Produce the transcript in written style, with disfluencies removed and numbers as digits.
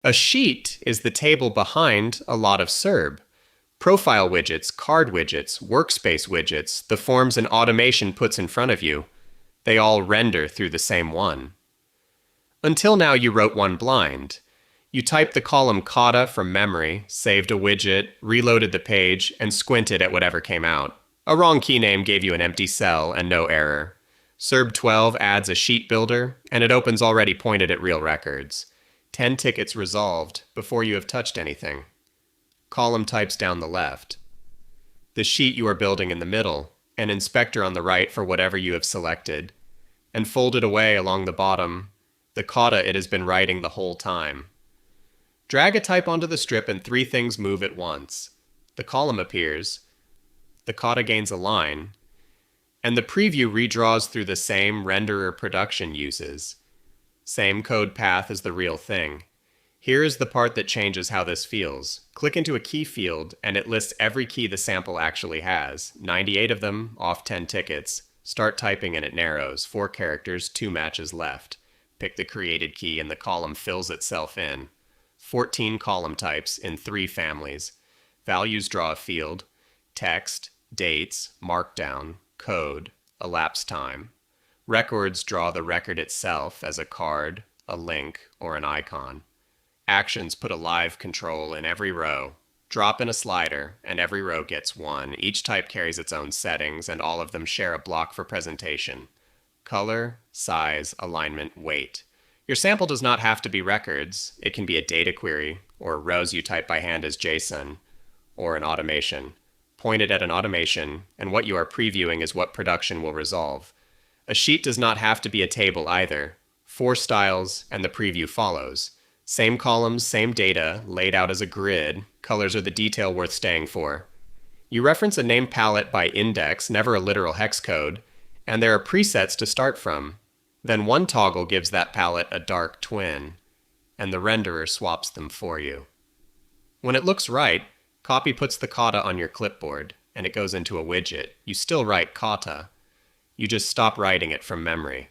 A sheet is the table behind a lot of Cerb. Profile widgets, card widgets, workspace widgets, the forms and automation puts in front of you, they all render through the same one. Until now you wrote one blind. You typed the column KATA from memory, saved a widget, reloaded the page, and squinted at whatever came out. A wrong key name gave you an empty cell and no error. Cerb 12 adds a sheet builder, and it opens already pointed at real records. 10 tickets resolved before you have touched anything. Column types down the left. The sheet you are building in the middle, an inspector on the right for whatever you have selected, and folded away along the bottom, the KATA it has been writing the whole time. Drag a type onto the strip and three things move at once. The column appears, the KATA gains a line, and the preview redraws through the same renderer production uses. Same code path as the real thing. Here is the part that changes how this feels. Click into a key field and it lists every key the sample actually has. 98 of them, off 10 tickets. Start typing and it narrows. 4 characters, 2 matches left. Pick the created key and the column fills itself in. 14 column types in 3 families. Values draw a field. Text, dates, markdown, code, elapsed time. Records draw the record itself as a card, a link, or an icon. Actions put a live control in every row. Drop in a slider, and every row gets one. Each type carries its own settings, and all of them share a block for presentation. Color, size, alignment, weight. Your sample does not have to be records. It can be a data query, or rows you type by hand as JSON, or an automation. Point it at an automation, and what you are previewing is what production will resolve. A sheet does not have to be a table either. 4 styles, and the preview follows. Same columns, same data, laid out as a grid. Colors are the detail worth staying for. You reference a name palette by index, never a literal hex code, and there are presets to start from. Then one toggle gives that palette a dark twin, and the renderer swaps them for you. When it looks right, copy puts the KATA on your clipboard, and it goes into a widget. You still write KATA. You just stop writing it from memory.